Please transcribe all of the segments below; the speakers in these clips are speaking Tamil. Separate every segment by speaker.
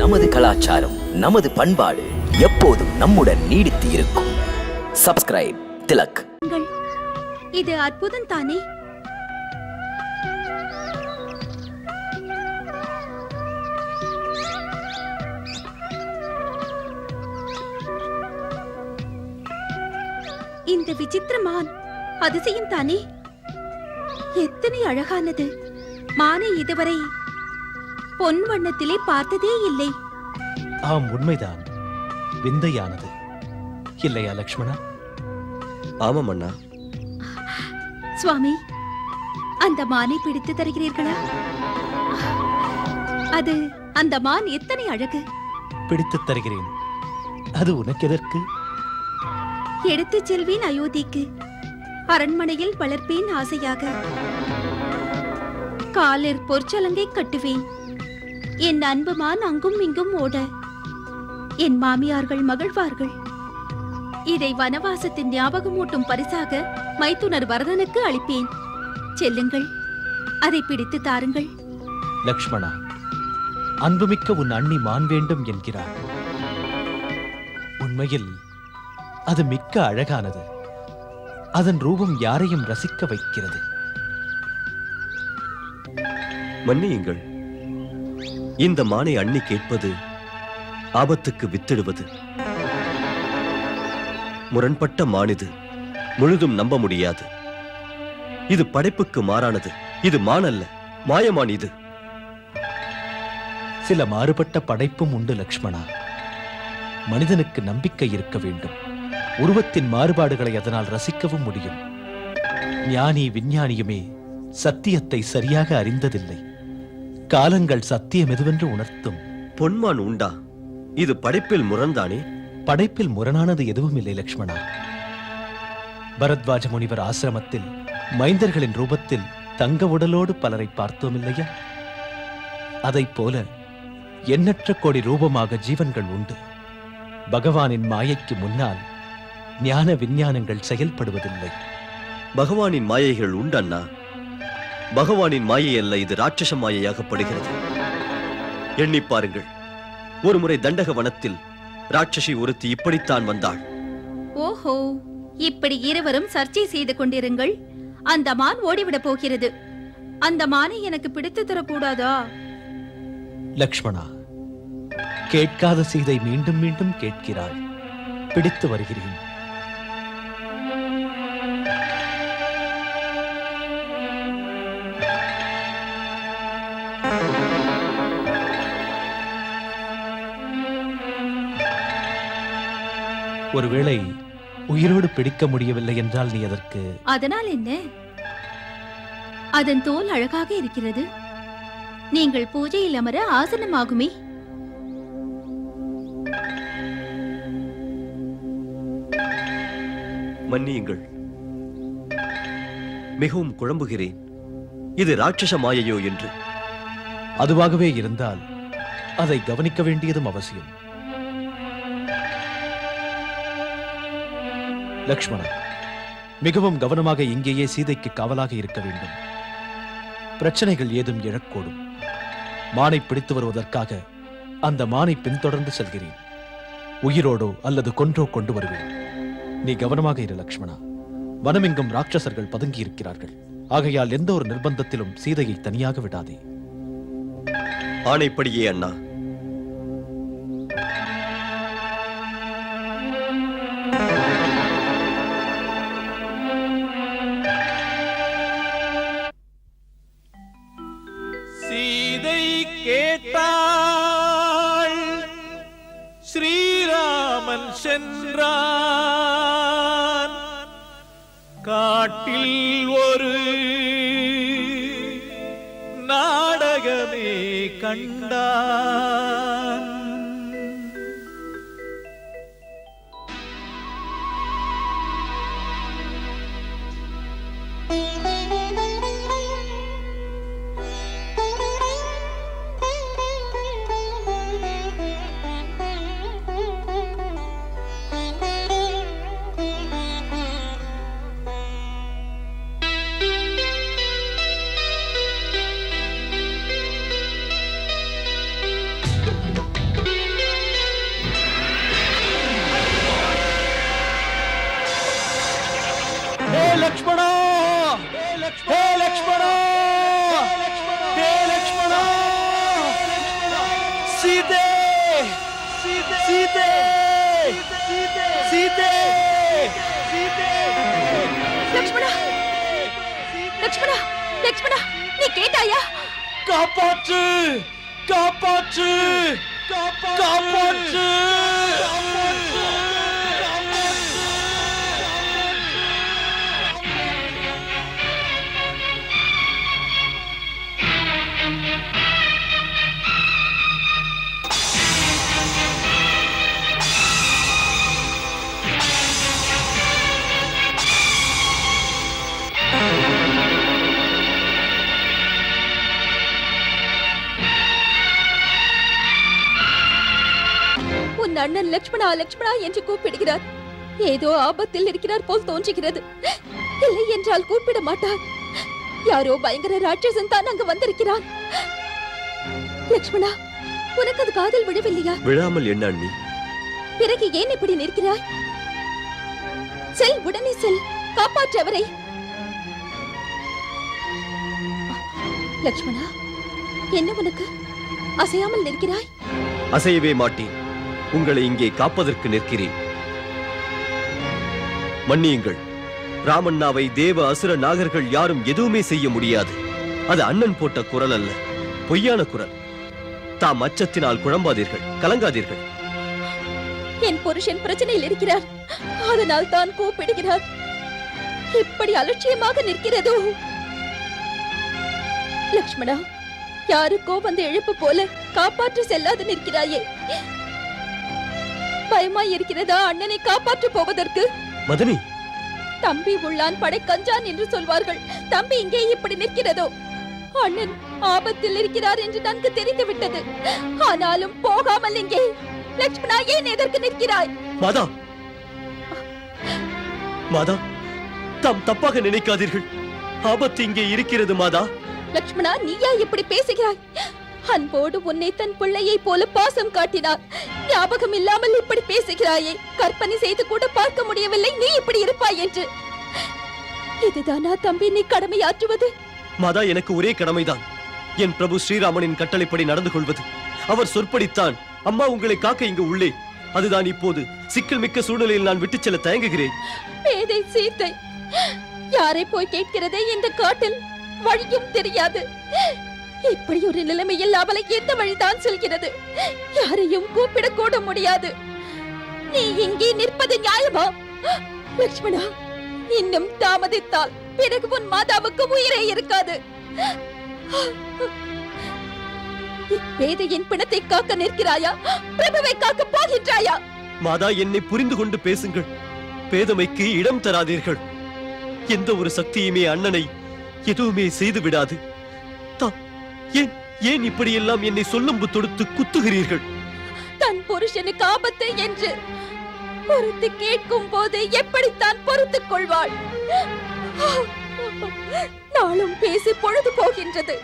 Speaker 1: நமது கலாச்சாரம், நமது பண்பாடு எப்போதும் நம்முடன் நீடித்து இருக்கும். சப்ஸ்கிரைப் திலக்.
Speaker 2: இது அற்புதம் தானே? இந்த விசித்திரமான் அதிசயம் தானே? எத்தனை அழகானது! மானை இதுவரை பொன் வண்ணத்திலே பார்த்ததே இல்லை.
Speaker 3: ஆம், உண்மைதான். விந்தையானது இல்லையா லக்ஷ்மணா?
Speaker 4: ஆமாம் அண்ணா.
Speaker 2: சுவாமி, அந்த மானை பிடித்து தருகிறீர்களா? அது அந்த மான் எத்தனை அழகு!
Speaker 3: பிடித்து தருகிறேன். அது உனக்கு எதற்கு?
Speaker 2: எடுத்துச் செல்வேன் அயோத்திக்கு. அரண்மனையில் வளர்ப்பேன் ஆசையாக. காலில் பொற்சலங்கை கட்டுவேன். என் அன்பு மான் அங்கும் இங்கும் ஓட என் மாமியார்கள் மகிழ்வார்கள். இதை வனவாசத்தின் ஞாபகமூட்டும் பரிசாக மைத்துனர் வரதனுக்கு அளிப்பேன். செல்லுங்கள், அதை பிடித்து தாருங்கள்.
Speaker 3: லக்ஷ்மணா, அன்புமிக்க உன் அண்ணி மான் வேண்டும் என்கிறார். உண்மையில் அது மிக்க அழகானது. அதன் ரூபம் யாரையும் ரசிக்க வைக்கிறது.
Speaker 4: மன்னியுங்கள், இந்த மானை அண்ணி கேட்பது ஆபத்துக்கு வித்திடுவது. முரண்பட்ட மானிது, முழுதும் நம்ப முடியாது. இது படைப்புக்கு மாறானது. இது மான் அல்ல, மாயமான். இது
Speaker 3: சில மாறுபட்ட படைப்பும் உண்டு லக்ஷ்மணா. மனிதனுக்கு நம்பிக்கை இருக்க வேண்டும். உருவத்தின் மாறுபாடுகளை அதனால் ரசிக்கவும் முடியும். ஞானி விஞ்ஞானியுமே சத்தியத்தை சரியாக அறிந்ததில்லை. காலங்கள் சத்தியம் எதுவென்று உணர்த்தும்.
Speaker 4: பொன்மான் உண்டா? இது படைப்பில் முரண்தானே?
Speaker 3: படைப்பில் முரணானது எதுவும் இல்லை லக்ஷ்மணா. பரத்வாஜ முனிவர் ஆசிரமத்தில் மைந்தர்களின் ரூபத்தில் தங்க உடலோடு பலரை பார்த்தோம் இல்லையா? அதைப் போல எண்ணற்ற கோடி ரூபமாக ஜீவன்கள் உண்டு. பகவானின் மாயைக்கு முன்னால் ஞான விஞ்ஞானங்கள் செயல்படுவதில்லை.
Speaker 4: பகவானின் மாயைகள் உண்டண்ணா. பகவானின் மாயை அல்ல, இது ராட்சச மாயையாகப்படுகிறது. எண்ணி பாருங்கள். ஒருமுறை தண்டக வனத்தில் ராட்சசி ஒருத்தி இப்படித்தான் வந்தாள்.
Speaker 2: ஓஹோ, இப்படி இருவரும் சர்ச்சை செய்து கொண்டிருங்கள். அந்த மான் ஓடிவிட போகிறது. அந்த மானை எனக்கு பிடித்து தரக்கூடாதா?
Speaker 3: லக்ஷ்மணா, கேட்காத சீதை மீண்டும் மீண்டும் கேட்கிறாள். பிடித்து வருகிறேன். ஒருவேளை உயிரோடு பிடிக்க முடியவில்லை என்றால் நீ அதற்கு?
Speaker 2: அதனால் என்ன? அதன் தோல் அழகாக இருக்கிறது. நீங்கள் பூஜையில் அமர ஆசனமாகுமே.
Speaker 4: மன்னியுங்கள், மிகவும் குழம்புகிறேன். இது ராட்சச மாயையோ என்று.
Speaker 3: அதுவாகவே இருந்தால் அதை கவனிக்க வேண்டியதும் அவசியம். லக்ஷ்மணா, மிகவும் கவனமாக இங்கேயே சீதைக்கு காவலாக இருக்க வேண்டும். பிரச்சனைகள் ஏதும் எழக்கூடும். மானை பிடித்து வருவதற்காக அந்த மானை பின்தொடர்ந்து செல்கிறேன். உயிரோடோ அல்லது கொன்றோ கொண்டு வருவேன். நீ கவனமாக இரு லக்ஷ்மணா. வனமெங்கும் ராட்சசர்கள் பதுங்கி இருக்கிறார்கள். ஆகையால் எந்த ஒரு நிர்பந்தத்திலும் சீதையை தனியாக விடாதே.
Speaker 4: ஆணைப்படியே அண்ணா.
Speaker 5: சீதை கேட்டாள், ஸ்ரீராமன் சென்றான். காட்டில் ஒரு நாடகமே கண்டான். சீதே சீதே சீதே சீதே சீதே
Speaker 2: லக்ஷ்மணா லக்ஷ்மணா லக்ஷ்மணா நீ கேட்டாயா?
Speaker 5: காப்பாற்று காப்பாற்று காப்பாற்று
Speaker 2: உன் அண்ணன் லக்ஷ்மணா லக்ஷ்மணா என்று கூப்பிடுகிறார். ஏதோ ஆபத்தில் இருக்கிறார் போல் தோன்றுகிறது. இல்லை என்றால் கூப்பிட மாட்டார். யாரோ பயங்கர ராட்சசன் தான் அங்கு வந்திருக்கிறான். லக்ஷ்மணா, உனக்கு அது காதல் விழவில்லையா?
Speaker 4: விழாமல் என்ன அண்ணி?
Speaker 2: பிறகு ஏன் இப்படி நிற்கிறாய்? செல், உடனே செல், காப்பாற்று அவரை. லக்ஷ்மணா, என்ன உனக்கு? அசையாமல் நிற்கிறாய்.
Speaker 4: அசையவே மாட்டேன். உங்களை இங்கே காப்பதற்கு நிற்கிறேன். மன்னியுங்கள். ராமண்ணாவை தேவ அசுர நாகர்கள் யாரும் எதுவுமே செய்ய முடியாது. அது அண்ணன் போட்ட குரல் அல்ல, பொய்யான குரல். தாம் அச்சத்தினால் குழம்பாதீர்கள், கலங்காதீர்கள்.
Speaker 2: என் புருஷன் பிரச்சனையில் இருக்கிறார், அதனால் தான் கூப்பிடுகிறார். இப்படி அலட்சியமாக நிற்கிறதோ? லக்ஷ்மணா, யாருக்கோ வந்து எழுப்பு போல காப்பாற்ற செல்லாது நிற்கிறாயே. பயமாய் இருக்கிறதா அண்ணனை காப்பாற்ற போவதற்கு?
Speaker 4: மதனி,
Speaker 2: தம்பி உள்ளான் படை கஞ்சான் என்று சொல்வார்கள். தம்பி இங்கே இப்படி நிற்கிறதோ? அண்ணன் ஆபத்தில் இருக்கிறார் என்று நன்கு தெரிந்து விட்டது. ஆனாலும் போகாமல் இங்கே. லக்ஷ்மணா, ஏன் எதற்கு நிற்கிறாய்?
Speaker 4: மாதா, மாதா, தாம் தப்பாக நினைக்காதீர்கள். ஆபத்து இங்கே இருக்கிறது மாதா.
Speaker 2: லக்ஷ்மணா, நீயா இப்படி பேசுகிறாய்? அன்போடு உன்னை தன் பிள்ளையை போல பாசம் காட்டினார். ஞாபகம் இல்லாமல் இப்படி பேசுகிறாயே. கற்பனை செய்து கூட பார்க்க முடியவில்லை நீ இப்படி இருப்பாய் என்று. இதுதானா தம்பி நீ கடமையாற்றுவது?
Speaker 4: மாதா, எனக்கு ஒரே கடமைதான். என் பிரபு ஸ்ரீராமனின் கட்டளைப்படி நடந்து கொள்வது. அவர் சொற்படித்தான் அம்மா உங்களை காக்க இங்கு உள்ளே. அதுதான் இப்போது சிக்கல் மிக்க சூழ்நிலையில் நான் விட்டுச் செல்ல தயங்குகிறேன்.
Speaker 2: பேதை சீத்தை, யாரை போய் கேட்கிறதே இந்த காட்டில்? வழியும் தெரியாது. இப்படி ஒரு நிலைமையில் அவளை எந்த வழிதான் செல்கிறது? யாரையும் கூப்பிட கூட முடியாது. நீ இங்கே நிற்பது நியாயமா? லக்ஷ்மணா, இன்னும் தாமதித்தால் பிறகு உன் மாதாவுக்கு உயிரே இருக்காது. இப்பேதையின் பிணத்தை காக்க நிற்கிறாயா? பிரபுவை காக்க போகின்றாயா?
Speaker 4: மாதா, என்னை புரிந்து கொண்டு பேசுங்கள். பேதமைக்கு இடம் தராதீர்கள். எந்த ஒரு சக்தியுமே அண்ணனை எதுவுமே செய்து விடாது. ஏன் ஏன் இப்படியெல்லாம் என்னை சொல்லும்பு தொடுத்து குத்துகிறீர்கள்?
Speaker 2: தன் புருஷனுக்கு ஆபத்து என்று பொறுத்து கேட்கும் போது எப்படித்தான் பொறுத்துக் கொள்வாள்? நாளும் பேசி பொழுது போகின்றது.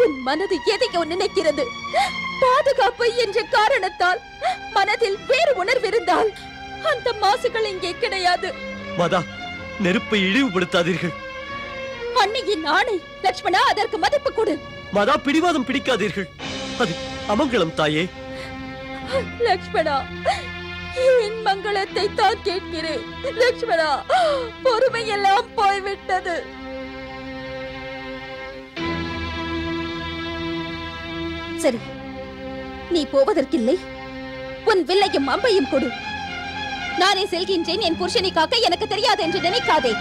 Speaker 2: உன் மனது எதையோ நினைக்கிறது. பாதுகாப்பு என்ற காரணத்தால் மனதில் வேறு உணர்விருந்தால் அந்த மாசுகள் இங்கே கிடையாது.
Speaker 4: மாதா, நெருப்பை இழிவுபடுத்தாதீர்கள்.
Speaker 2: அன்னையின் ஆணை. லக்ஷ்மணா, அதற்கு மதிப்பு கொடு.
Speaker 4: மாதா, பிடிவாதம் பிடிக்காதீர்கள். அது அமங்கலம் தாயே.
Speaker 2: லக்ஷ்மணா, என் மங்களத்தை தான் கேட்கிறேன். லக்ஷ்மணா, பொறுமையெல்லாம் போய்விட்டது. சரி, நீ போவதற்கில்லை. உன் வில்லையும் அம்பையும் கொடு. நானே செல்கின்றேன். என் புருஷனை காக்க எனக்கு தெரியாது என்று நினைக்காதே.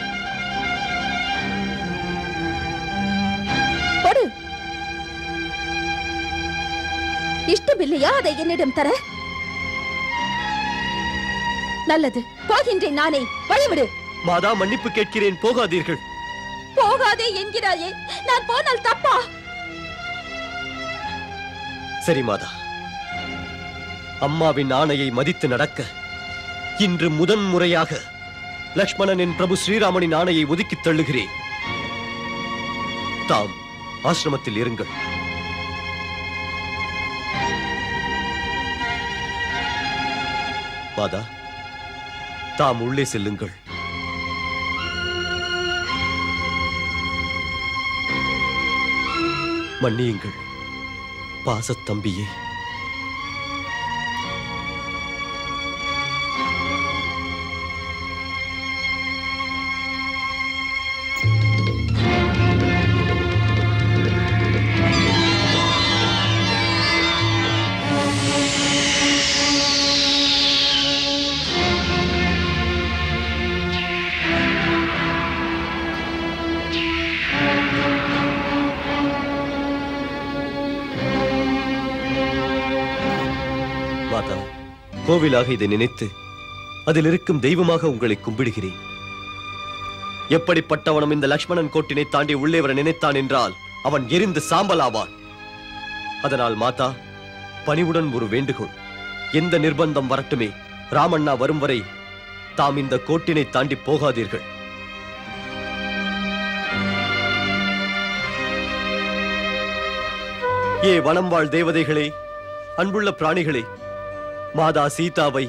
Speaker 2: கொடு. இஷ்டமில்லையா அதை என்னிடம் தர? நல்லது, போகின்றேன் நானே. வழிவிடு.
Speaker 4: மாதா, மன்னிப்பு கேட்கிறேன், போகாதீர்கள்.
Speaker 2: போகாதே என்கிறாயே, நான் போனால் தப்பா?
Speaker 4: சரி மாதா, அம்மாவின் ஆணையை மதித்து நடக்க இன்று முதன் முறையாக லக்ஷ்மணனின் பிரபு ஸ்ரீராமனின் ஆணையை ஒதுக்கித் தள்ளுகிறேன். தாம் ஆசிரமத்தில் இருங்கள். மாதா, தாம் உள்ளே செல்லுங்கள். மன்னியுங்கள். பாசத்தம்பியே, மாதா, கோவிலாக இதை நினைத்து அதில் இருக்கும் தெய்வமாக உங்களை கும்பிடுகிறேன். எப்படிப்பட்டவனும் இந்த லக்ஷ்மணன் கோட்டினை தாண்டி உள்ளே வர நினைத்தான் என்றால் அவன் எரிந்து சாம்பலாவான். அதனால் மாதா, பணிவுடன் ஒரு வேண்டுகோள். எந்த நிர்பந்தம் வரட்டுமே, ராமண்ணா வரும் வரை தாம் இந்த கோட்டினை தாண்டி போகாதீர்கள். ஏ வனம் வாழ் தேவதைகளே, அன்புள்ள பிராணிகளே, மாதா சீதாவை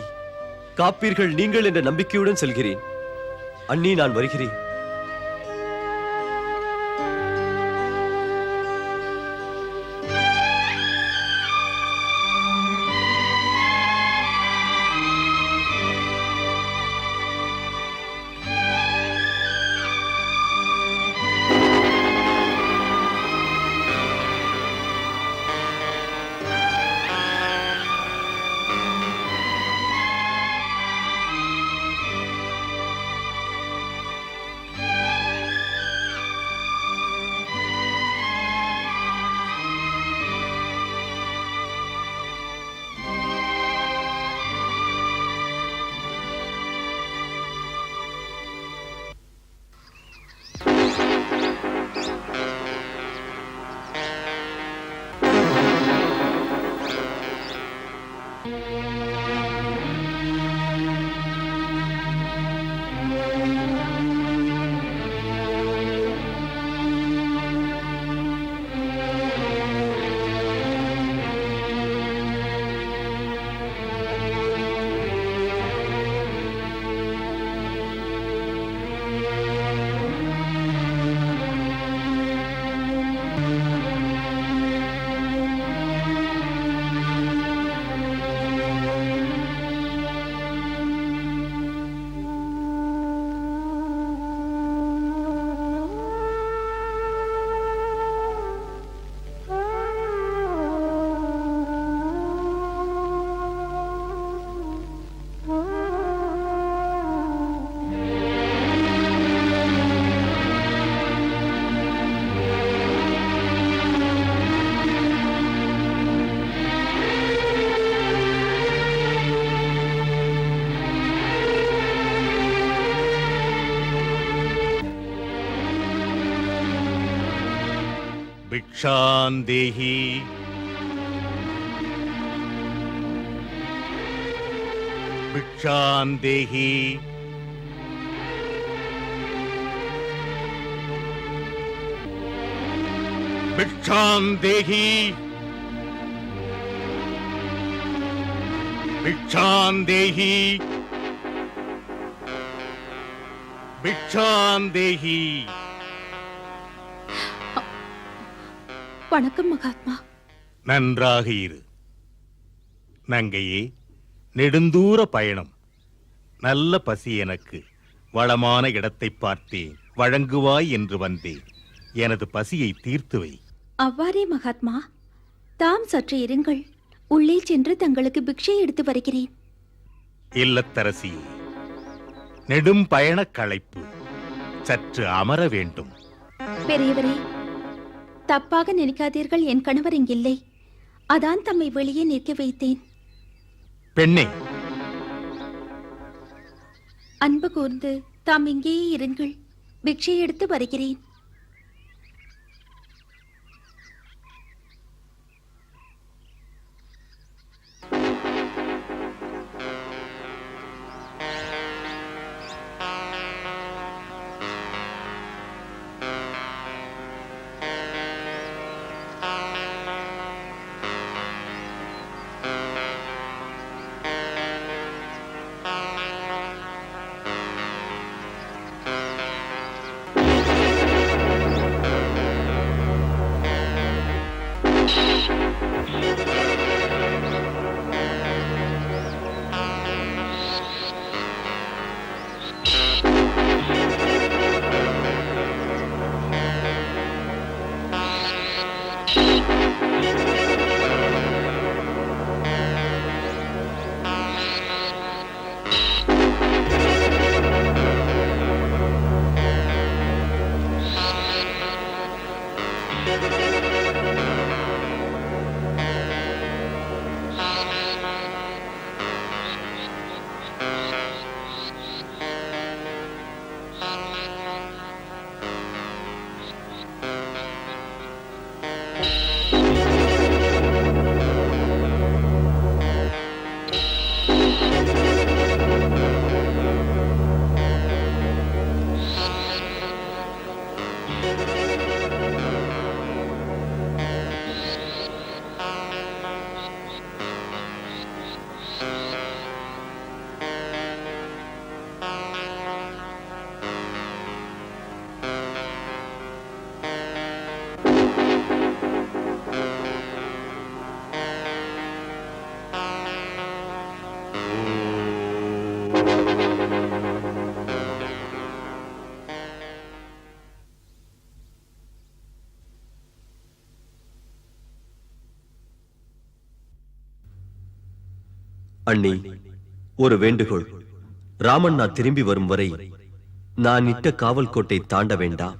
Speaker 4: காப்பீர்கள் நீங்கள் என்ற நம்பிக்கையுடன் செல்கிறேன். அண்ணி, நான் வருகிறேன்.
Speaker 6: भिक्षान्देहि भिक्षान्देहि भिक्षान्देहि भिक्षान्देहि भिक्षान्देहि.
Speaker 2: வணக்கம் மகாத்மா.
Speaker 6: நன்றாக இரு நங்கையே. நெடுந்தூர பயணம், நல்ல பசி எனக்கு. வளமான இடத்தை பார்த்தேன், வழங்குவாய் என்று வந்தேன். எனது பசியை தீர்த்து வை.
Speaker 2: அவ்வாறே மகாத்மா. தாம் சற்று இருங்கள், உள்ளே சென்று தங்களுக்கு பிக்ஷை எடுத்து வருகிறேன்.
Speaker 6: இல்லத்தரசியே, நெடும் பயண களைப்பு, சற்று அமர வேண்டும்.
Speaker 2: பெரியவரே, தப்பாக நினைக்காதீர்கள். என் கணவர் இங்கில்லை, அதான் தம்மை வெளியே நிற்க வைத்தேன்.
Speaker 6: பெண்ணே,
Speaker 2: அன்பு கூர்ந்து தாம் இங்கேயே இருங்கள், பிக்ஷை எடுத்து வருகிறேன்.
Speaker 4: அண்ணி, ஒரு வேண்டுகோள். ராமண்ணா திரும்பி வரும் வரை நான் இட்ட காவல் கோட்டை தாண்ட வேண்டாம்.